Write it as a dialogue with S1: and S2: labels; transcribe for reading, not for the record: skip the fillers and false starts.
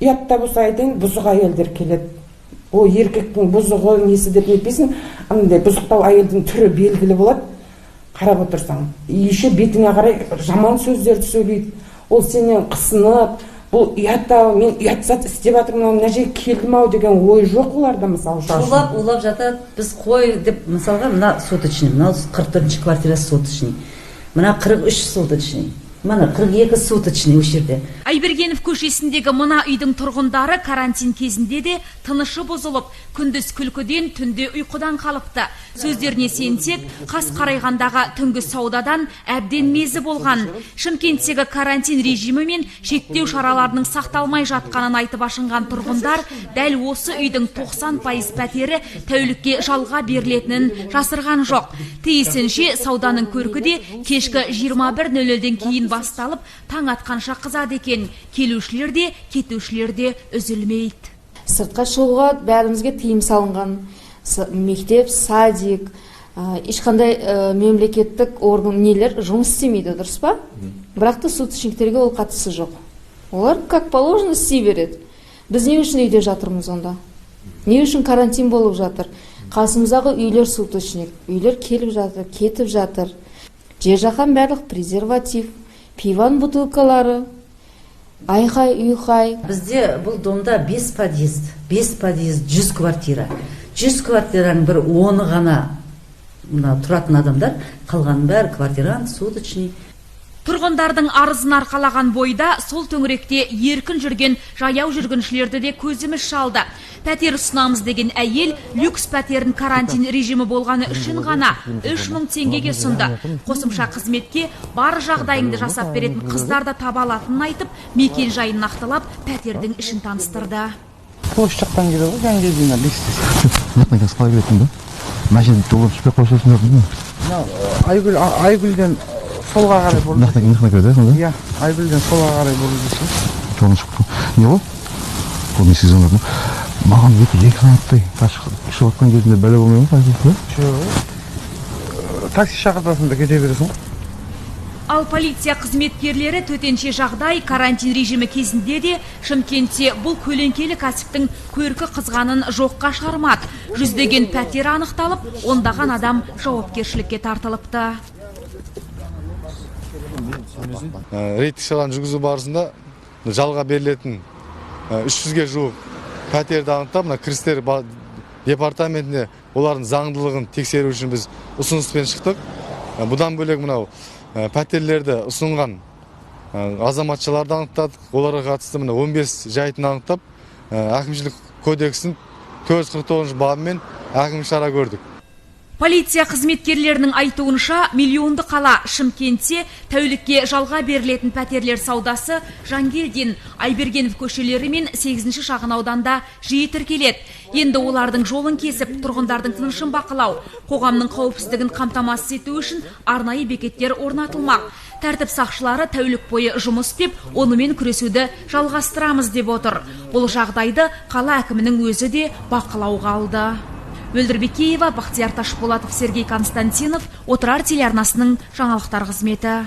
S1: ұятта болса айтайын, бұзық әйелдер келеді. О, еркектің бұзығы несі деп нетпесін, андай бұзықтау әйелдің түрі белгілі болады. Қарап отырсаң, еще бетіңе қарай жаман сөздерді сөйлейді. Ол сенен қысынып, бұл ұятта, мен ұятсат істеп жатырмын, мына жерге келдім ау деген ой жоқ оларда, мысалы.
S2: Улап жатады, біз қой деп, мысалға, мына суточный, мына 44-ші квартирасы суточный, мына 43 суточный. Мана 42 суточный өшерде.
S3: Айбергенов көшесіндегі мына үйдің тұрғындары карантин кезінде де тынышы бұзылып, күндіз күлкіден, түнде ұйқыдан қалыпты. Сөздеріне сенсек, қас қарайғандағы түнгі саудадан әбден мезі болған. Шымкенттегі карантин режимі мен шектеу шараларының сақталмай жатқанын айтып ашынған тұрғындар дәл осы үйдің 90% пәтері тәулікке жалға берілетінін жасырған жоқ. Тиісінше сауданың көркі де кешкі 21:00-ден кейін басталып, таң атқанша қызады екен. Келушілер де, кетушілер де үзілмейді.
S4: Сыртқа шығуға бәрімізге тыйым салынған. Мектеп, садик, ешқандай мемлекеттік орган нелер жұмыс істемейді, дұрыс па? Бірақ та суточниктерге ол қатысы жоқ. Олар как положено істей береді. Біз не үшін үйде жатырмыз онда? Не үшін карантин болып жатыр? Қасымыздағы үйлер суточник, үйлер келіп жатыр, кетіп жатыр. Жер жаққан барлық презерватив, пиван бутылкалары, айқай, үйқай.
S2: Бізде бұл домда 5 подъезд, 100 квартира. 100 квартираның бір 10-ы ғана тұратын адамдар, қалған бәрі квартирант, суточный.
S3: Тұрғындардың арызын арқалаған бойда сол төңіректе еркін жүрген жаяу жүргіншілерді де көзіміз шалды. Пәтер ұсынамыз деген әйел люкс пәтерін карантин режимі болғаны үшін ғана 3000 теңгеге ұсынды. Қосымша қызметке бар жағдайыңды жасап беретін қыздар да таба алатынын айтып, мекен жайын нақтылап, пәтердің ішін таныстырды.
S5: Қош жақтан келеді ғой, жаңа кезден листес. Мынақтай кәс қалай келетін бе? Машина толып түспей қосылсын деп. Айгүлден солға қарай бұрылды. Мынақтай келеді, сонда? Иә, Айгүлден солға қарай бұрылды десе. Жолын шықты. Не ол? Бұл не сезон ұрды? Маған екі қанаттай шығып атқан кезінде бәле болмай ма? Жоқ. Такси шақыртасың да кете бересің.
S3: Ал полиция қызметкерлері төтенше жағдай карантин режимі кезінде де Шымкентте бұл көлеңкелі кәсіптің көркі қызғанын жоққа шығармады. Жүздеген пәтер анықталып, ондаған адам жауапкершілікке тартылыпты.
S6: Рейдтік шараны жүргізу барысында жалға берілетін 300-ге жуық пәтерді анықтап, кірістер департаментіне олардың заңдылығын тексеру үшін біз ұсыныспен шықтық. Бұдан бөлек мынау пәтерлерді ұсынған азаматшаларды анықтадық. Оларға қатысты 15 жайтын анықтап, әкімшілік кодексін 449 бабымен әкімшілік шара көрдік.
S3: Полиция қызметкерлерінің айтуынша миллионды қала Шымкентте тәулікке жалға берілетін пәтерлер саудасы Жангелдин, Айбергенов көшелері мен 8-ші шағын ауданда жиі тіркеледі. Енді олардың жолын кесіп, тұрғындардың тынышын бақылау, қоғамның қауіпсіздігін қамтамасыз ету үшін арнайы бекеттер орнатылмақ. Тәртіп сақшылары тәулік бойы жұмыс істеп, онымен күресуді жалғастырамыз деп отыр. Бұл жағдайды қала әкімінің өзі де бақылауға алды. Мөлдір Бекеева, Бақтияр Ташполатов, Сергей Константинов, Отырар телеарнасының жаңалықтар қызметі.